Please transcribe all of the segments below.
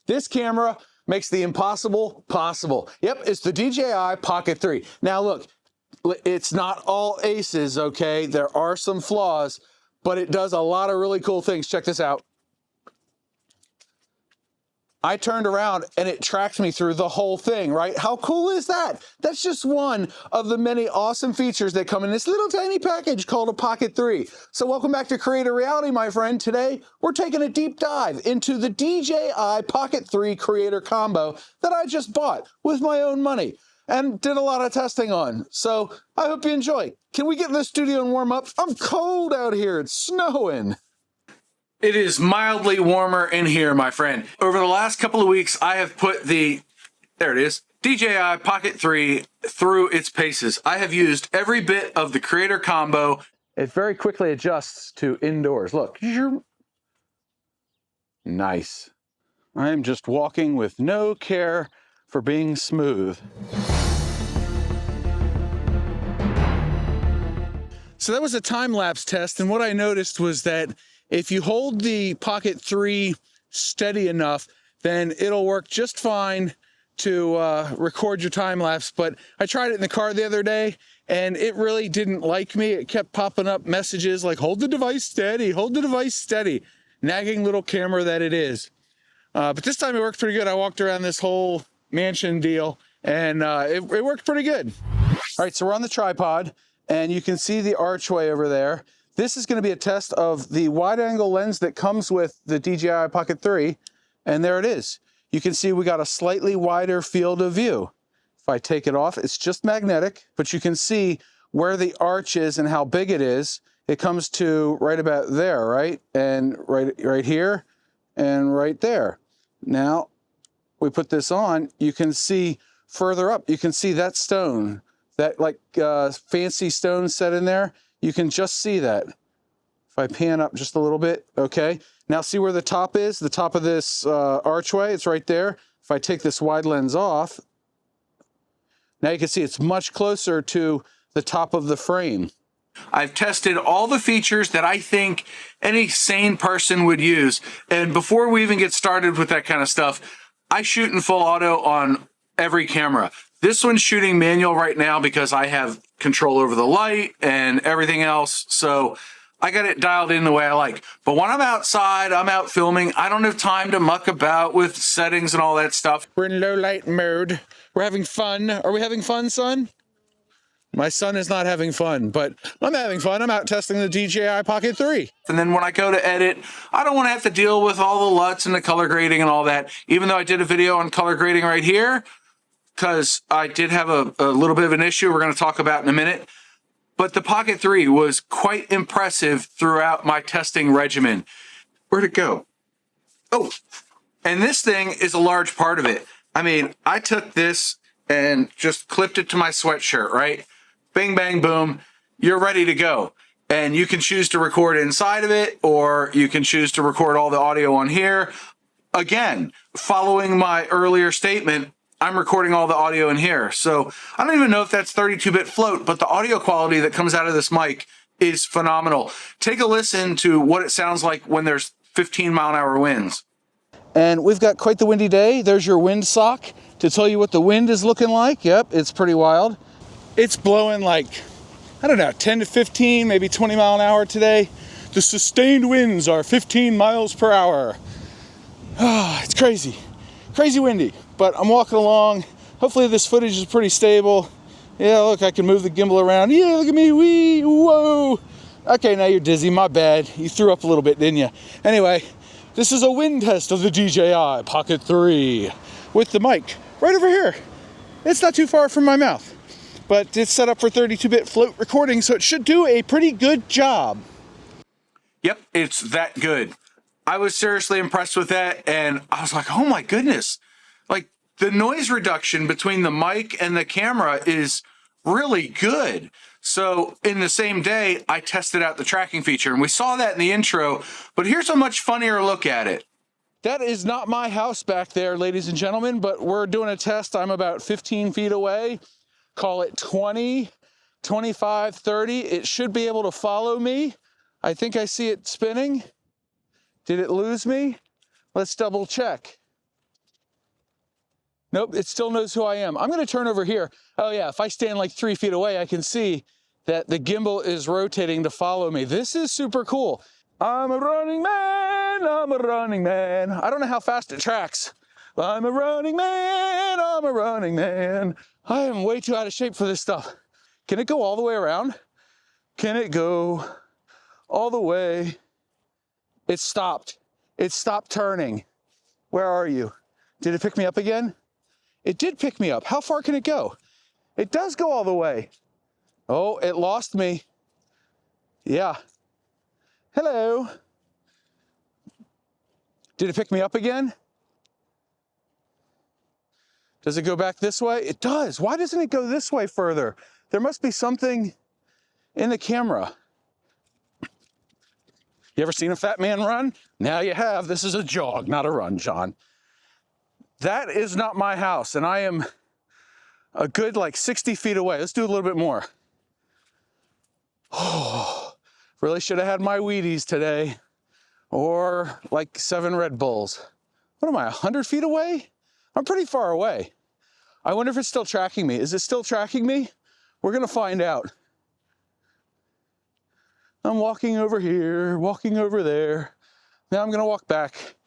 This camera makes the impossible possible. Yep, it's the DJI Pocket 3. Now look, it's not all aces, okay? There are some flaws, but it does a lot of really cool things. Check this out. I turned around and it tracked me through the whole thing, right? How cool is that? That's just one of the many awesome features that come in this little tiny package called a Pocket 3. So welcome back to Creator Reality, my friend. Today, we're taking a deep dive into the DJI Pocket 3 Creator Combo that I just bought with my own money and did a lot of testing on. So I hope you enjoy. Can we get in the studio and warm up? I'm cold out here, it's snowing. It is mildly warmer in here, my friend. Over the last couple of weeks, I have put the, there it is, DJI Pocket 3 through its paces. I have used every bit of the Creator Combo. It very quickly adjusts to indoors. Look. Nice. I am just walking with no care for being smooth. So that was a time-lapse test, and what I noticed was that if you hold the Pocket 3 steady enough, then it'll work just fine to record your time lapse. But I tried it in the car the other day and it really didn't like me. It kept popping up messages like, hold the device steady, hold the device steady. Nagging little camera that it is. But this time it worked pretty good. I walked around this whole mansion deal and it worked pretty good. All right, so we're on the tripod and you can see the archway over there. This is going to be a test of the wide-angle lens that comes with the DJI Pocket 3, and there it is. You can see we got a slightly wider field of view. If I take it off, it's just magnetic, but you can see where the arch is and how big it is. It comes to right about there, right? And right here and right there. Now, we put this on, you can see further up, you can see that stone, that like fancy stone set in there. You can just see that. If I pan up just a little bit, okay. Now see where the top is? The top of this archway, it's right there. If I take this wide lens off, now you can see it's much closer to the top of the frame. I've tested all the features that I think any sane person would use. And before we even get started with that kind of stuff, I shoot in full auto on every camera. This one's shooting manual right now because I have control over the light and everything else. So I got it dialed in the way I like. But when I'm outside, I'm out filming, I don't have time to muck about with settings and all that stuff. We're in low light mode. We're having fun. Are we having fun, son? My son is not having fun, but I'm having fun. I'm out testing the DJI Pocket 3. And then when I go to edit, I don't want to have to deal with all the LUTs and the color grading and all that. Even though I did a video on color grading right here, because I did have a little bit of an issue we're going to talk about in a minute. But the Pocket 3 was quite impressive throughout my testing regimen. Where'd it go? Oh, and this thing is a large part of it. I mean, I took this and just clipped it to my sweatshirt, right? Bing, bang, boom, you're ready to go. And you can choose to record inside of it, or you can choose to record all the audio on here. Again, following my earlier statement, I'm recording all the audio in here. So I don't even know if that's 32-bit float, but the audio quality that comes out of this mic is phenomenal. Take a listen to what it sounds like when there's 15-mile-an-hour winds. And we've got quite the windy day. There's your wind sock to tell you what the wind is looking like. Yep, it's pretty wild. It's blowing like, I don't know, 10 to 15, maybe 20 mile an hour today. The sustained winds are 15 miles per hour. Oh, it's crazy, crazy windy. But I'm walking along. Hopefully this footage is pretty stable. Yeah, look, I can move the gimbal around. Yeah, look at me, wee, whoa. Okay, now you're dizzy, my bad. You threw up a little bit, didn't you? Anyway, this is a wind test of the DJI Pocket 3 with the mic right over here. It's not too far from my mouth, but it's set up for 32-bit float recording, so it should do a pretty good job. Yep, it's that good. I was seriously impressed with that, and I was like, oh my goodness. Like, the noise reduction between the mic and the camera is really good. So in the same day, I tested out the tracking feature, and we saw that in the intro, but here's a much funnier look at it. That is not my house back there, ladies and gentlemen, but we're doing a test. I'm about 15 feet away. Call it 20, 25, 30. It should be able to follow me. I think I see it spinning. Did it lose me? Let's double check. Nope, it still knows who I am. I'm gonna turn over here. Oh yeah, if I stand like 3 feet away, I can see that the gimbal is rotating to follow me. This is super cool. I'm a running man, I'm a running man. I don't know how fast it tracks. I'm a running man, I'm a running man. I am way too out of shape for this stuff. Can it go all the way around? Can it go all the way? It stopped. It stopped turning. Where are you? Did it pick me up again? It did pick me up. How far can it go? It does go all the way. Oh, it lost me. Yeah. Hello. Did it pick me up again? Does it go back this way? It does. Why doesn't it go this way further? There must be something in the camera. You ever seen a fat man run? Now you have. This is a jog, not a run, John. That is not my house, and I am a good like 60 feet away. Let's do a little bit more. Oh, really should have had my Wheaties today, or like 7 Red Bulls. What am I, 100 feet away? I'm pretty far away. I wonder if it's still tracking me. Is it still tracking me? We're gonna find out. I'm walking over here, walking over there. Now I'm gonna walk back.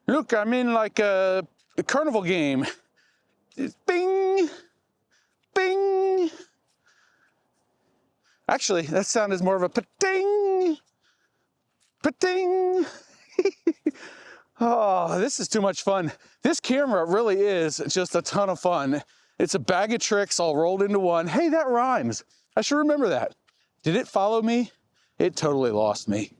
Look, I'm in like a carnival game. Bing, bing. Actually, that sound is more of a pa-ting, pa-ting. Oh, this is too much fun. This camera really is just a ton of fun. It's a bag of tricks all rolled into one. Hey, that rhymes. I should remember that. Did it follow me? It totally lost me.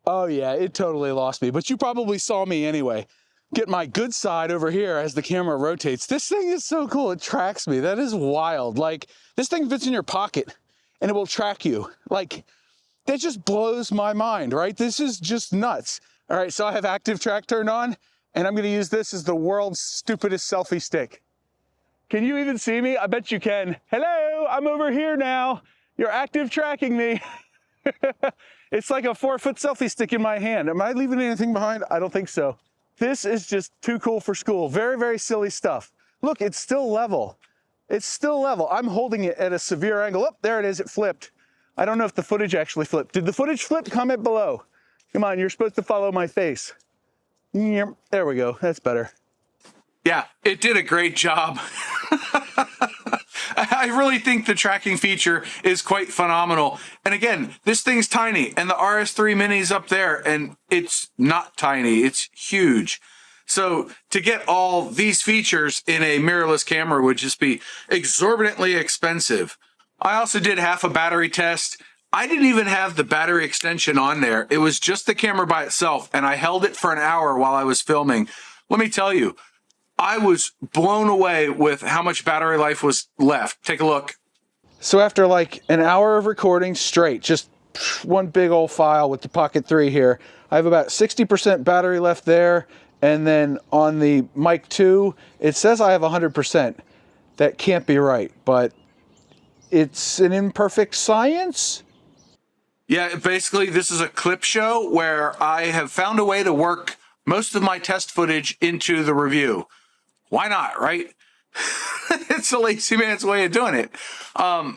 Oh yeah, it totally lost me, but you probably saw me anyway. Get my good side over here as the camera rotates. This thing is so cool, it tracks me. That is wild. Like, this thing fits in your pocket and it will track you. Like, that just blows my mind, right? This is just nuts. All right, so I have active track turned on, and I'm gonna use this as the world's stupidest selfie stick. Can you even see me? I bet you can. Hello, I'm over here now. You're active tracking me. It's like a 4-foot selfie stick in my hand. Am I leaving anything behind? I don't think so. This is just too cool for school. Very, very silly stuff. Look, it's still level. It's still level. I'm holding it at a severe angle. Oh, there it is, it flipped. I don't know if the footage actually flipped. Did the footage flip? Comment below. Come on, you're supposed to follow my face. Yep, there we go, that's better. Yeah, it did a great job. I really think the tracking feature is quite phenomenal. And again, this thing's tiny, and the RS3 Mini's up there, and it's not tiny, it's huge. So to get all these features in a mirrorless camera would just be exorbitantly expensive. I also did half a battery test. I didn't even have the battery extension on there. It was just the camera by itself, and I held it for an hour while I was filming. Let me tell you, I was blown away with how much battery life was left. Take a look. So after like an hour of recording straight, just one big old file with the Pocket 3 here, I have about 60% battery left there, and then on the Mic 2, it says I have 100%. That can't be right, but it's an imperfect science. Yeah, basically this is a clip show where I have found a way to work most of my test footage into the review. Why not, right? It's a lazy man's way of doing it. I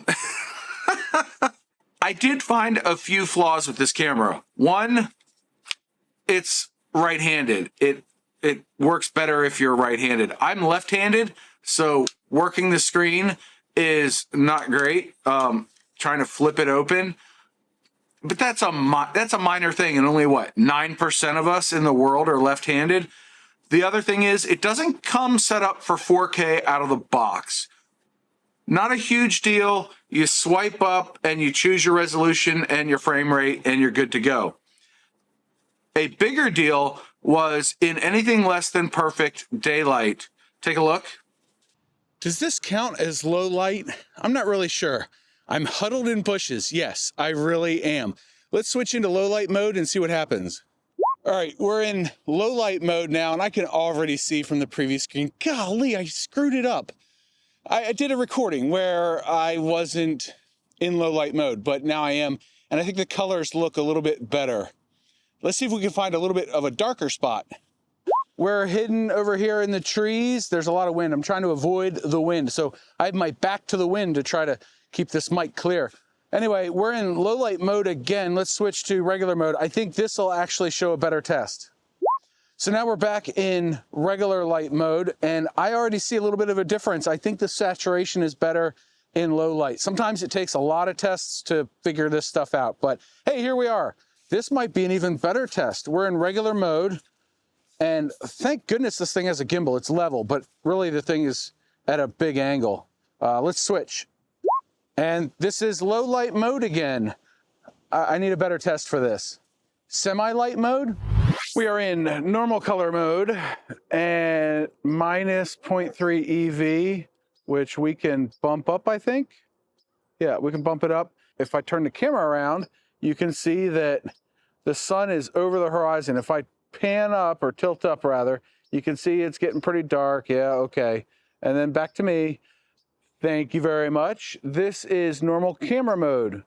did find a few flaws with this camera. One, it's right-handed. It works better if you're right-handed. I'm left-handed, so working the screen is not great. Trying to flip it open. But that's a minor thing, and only what, 9% of us in the world are left-handed. The other thing is, it doesn't come set up for 4K out of the box. Not a huge deal. You swipe up and you choose your resolution and your frame rate, and you're good to go. A bigger deal was in anything less than perfect daylight. Take a look. Does this count as low light? I'm not really sure. I'm huddled in bushes. Yes, I really am. Let's switch into low light mode and see what happens. All right, we're in low light mode now, and I can already see from the previous screen, golly, I screwed it up. I did a recording where I wasn't in low light mode, but now I am, and I think the colors look a little bit better. Let's see if we can find a little bit of a darker spot. we're hidden over here in the trees. There's a lot of wind. I'm trying to avoid the wind. So I have my back to the wind to try to keep this mic clear. Anyway, we're in low light mode again. Let's switch to regular mode. I think this will actually show a better test. So now we're back in regular light mode, and I already see a little bit of a difference. I think the saturation is better in low light. Sometimes it takes a lot of tests to figure this stuff out, but hey, here we are. This might be an even better test. We're in regular mode, and thank goodness this thing has a gimbal. It's level, but really the thing is at a big angle. Let's switch. And this is low light mode again. I need a better test for this. Semi-light mode. We are in normal color mode and minus 0.3 EV, which we can bump up, I think. Yeah, we can bump it up. If I turn the camera around, you can see that the sun is over the horizon. If I pan up, or tilt up rather, you can see it's getting pretty dark. Yeah, okay. And then back to me. Thank you very much. This is normal camera mode.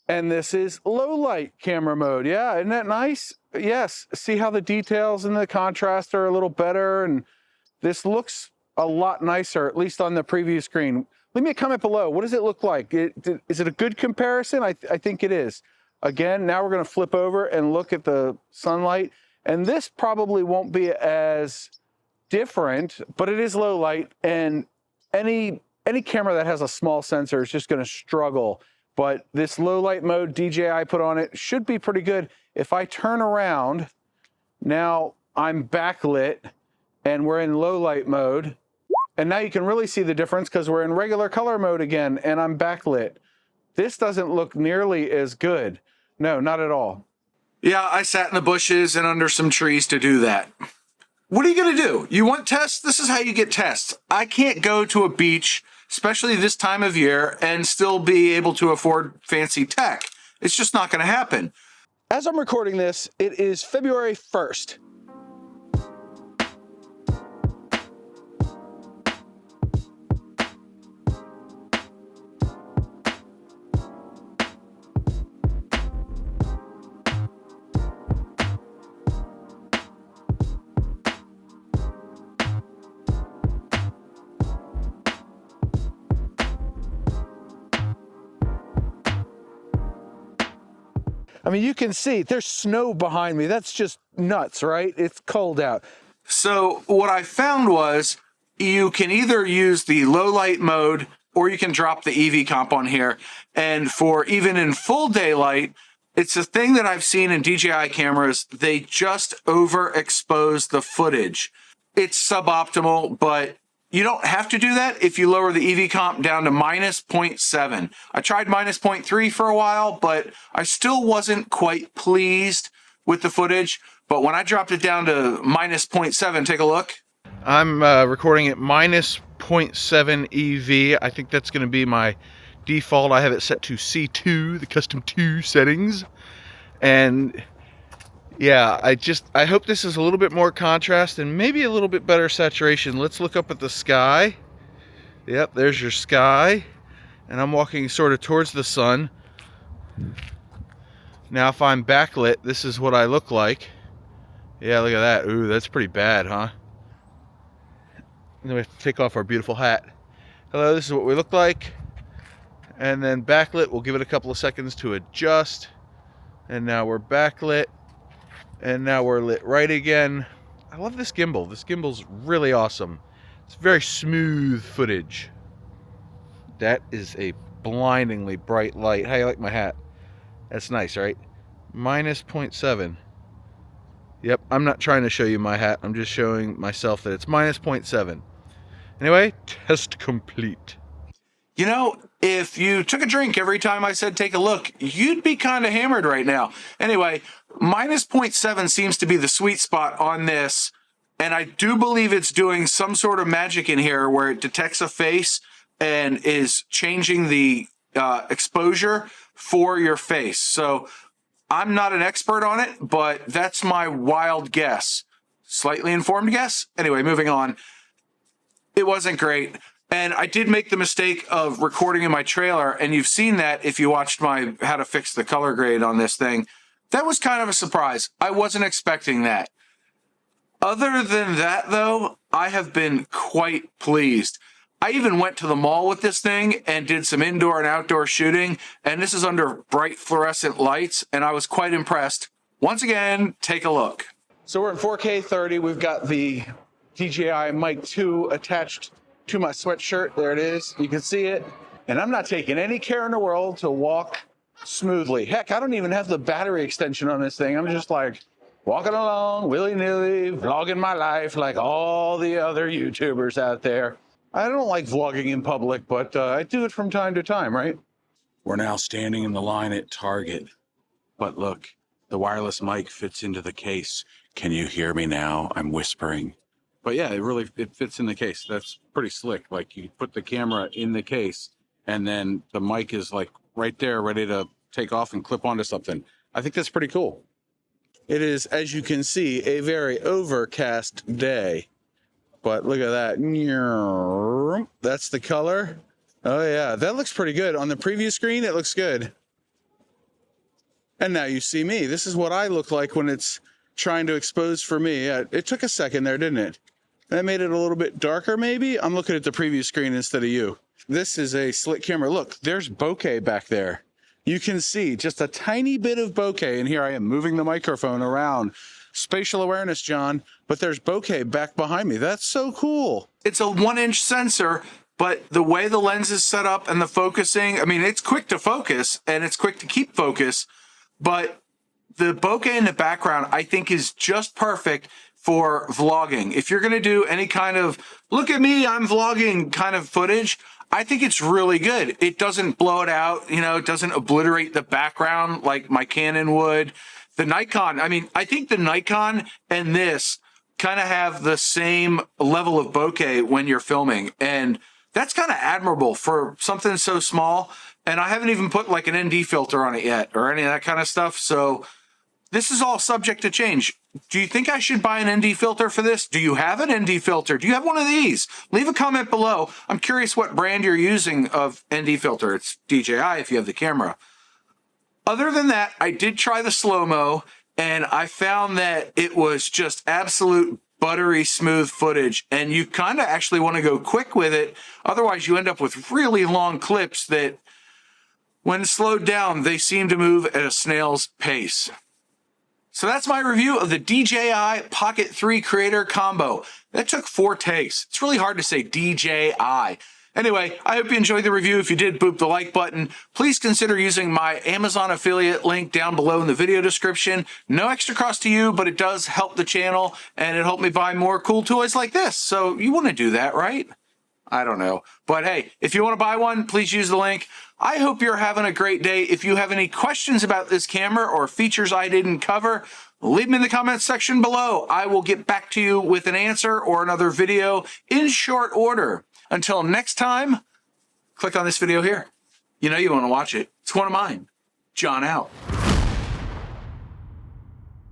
And this is low light camera mode. Yeah, isn't that nice? Yes, see how the details and the contrast are a little better, and this looks a lot nicer, at least on the preview screen. Leave me a comment below. What does it look like? Is it a good comparison? I think it is. Again, now we're gonna flip over and look at the sunlight, and this probably won't be as different, but it is low light, and any camera that has a small sensor is just gonna struggle. But this low light mode DJI put on it should be pretty good. If I turn around, now I'm backlit and we're in low light mode. And now you can really see the difference because we're in regular color mode again and I'm backlit. This doesn't look nearly as good. No, not at all. Yeah, I sat in the bushes and under some trees to do that. What are you gonna do? You want tests? This is how you get tests. I can't go to a beach, especially this time of year, and still be able to afford fancy tech. It's just not gonna happen. As I'm recording this, it is February 1st. I mean, you can see there's snow behind me. That's just nuts, right? It's cold out. So what I found was you can either use the low light mode or you can drop the EV comp on here. And for even in full daylight, it's a thing that I've seen in DJI cameras. They just overexpose the footage. It's suboptimal, but you don't have to do that if you lower the EV comp down to minus 0.7. I tried minus 0.3 for a while, but I still wasn't quite pleased with the footage. But when I dropped it down to minus 0.7, take a look. I'm recording at minus 0.7 EV. I think that's going to be my default. I have it set to C2, the custom 2 settings. And yeah, I hope this is a little bit more contrast and maybe a little bit better saturation. Let's look up at the sky. Yep, there's your sky. And I'm walking sort of towards the sun. Now if I'm backlit, this is what I look like. Yeah, look at that. Ooh, that's pretty bad, huh? And then we have to take off our beautiful hat. Hello, this is what we look like. And then backlit, we'll give it a couple of seconds to adjust. And now we're backlit. And now we're lit right again. I love this gimbal. This gimbal's really awesome. It's very smooth footage. That is a blindingly bright light. How you like my hat? That's nice, right? Minus 0.7. Yep, I'm not trying to show you my hat. I'm just showing myself that it's minus 0.7. Anyway, test complete. You know, if you took a drink every time I said take a look, you'd be kind of hammered right now. Anyway, minus 0.7 seems to be the sweet spot on this. And I do believe it's doing some sort of magic in here where it detects a face and is changing the exposure for your face. So I'm not an expert on it, but that's my wild guess. Slightly informed guess. Anyway, moving on. It wasn't great. And I did make the mistake of recording in my trailer, and you've seen that if you watched my how to fix the color grade on this thing. That was kind of a surprise. I wasn't expecting that. Other than that, though, I have been quite pleased. I even went to the mall with this thing and did some indoor and outdoor shooting, and this is under bright fluorescent lights, and I was quite impressed. Once again, take a look. So we're in 4K 30. We've got the DJI Mic 2 attached to my sweatshirt. There it is. You can see it. And I'm not taking any care in the world to walk smoothly. Heck, I don't even have the battery extension on this thing. I'm just like walking along willy-nilly, vlogging my life like all the other YouTubers out there. I don't like vlogging in public, but I do it from time to time, right? We're now standing in the line at Target. But look, the wireless mic fits into the case. Can you hear me now? I'm whispering. But yeah, it fits in the case. That's pretty slick. Like, you put the camera in the case and then the mic is like right there ready to take off and clip onto something. I think that's pretty cool. It is, as you can see, a very overcast day. But look at that. That's the color. Oh yeah, that looks pretty good. On the preview screen, it looks good. And now you see me. This is what I look like when it's trying to expose for me. Yeah, it took a second there, didn't it? That made it a little bit darker, maybe? I'm looking at the preview screen instead of you. This is a slick camera. Look, there's bokeh back there. You can see just a tiny bit of bokeh, and here I am moving the microphone around. Spatial awareness, John, but there's bokeh back behind me. That's so cool. It's a 1-inch sensor, but the way the lens is set up and the focusing, I mean, it's quick to focus and it's quick to keep focus, but the bokeh in the background, I think, is just perfect for vlogging. If you're going to do any kind of, look at me, I'm vlogging kind of footage, I think it's really good. It doesn't blow it out, you know, it doesn't obliterate the background like my Canon would. The Nikon, I mean, I think the Nikon and this kind of have the same level of bokeh when you're filming. And that's kind of admirable for something so small. And I haven't even put like an ND filter on it yet or any of that kind of stuff. So this is all subject to change. Do you think I should buy an ND filter for this? Do you have an ND filter? Do you have one of these? Leave a comment below. I'm curious what brand you're using of ND filter. It's DJI if you have the camera. Other than that, I did try the Slo-Mo, and I found that it was just absolute buttery smooth footage, and you kind of actually want to go quick with it. Otherwise, you end up with really long clips that, when slowed down, they seem to move at a snail's pace. So that's my review of the DJI Pocket 3 Creator Combo. That took 4 takes. It's really hard to say DJI. Anyway, I hope you enjoyed the review. If you did, boop the like button. Please consider using my Amazon affiliate link down below in the video description. No extra cost to you, but it does help the channel, and it helped me buy more cool toys like this. So you want to do that, right? I don't know. But hey, if you want to buy one, please use the link. I hope you're having a great day. If you have any questions about this camera or features I didn't cover, leave them in the comments section below. I will get back to you with an answer or another video in short order. Until next time, click on this video here. You know you want to watch it. It's one of mine. John out.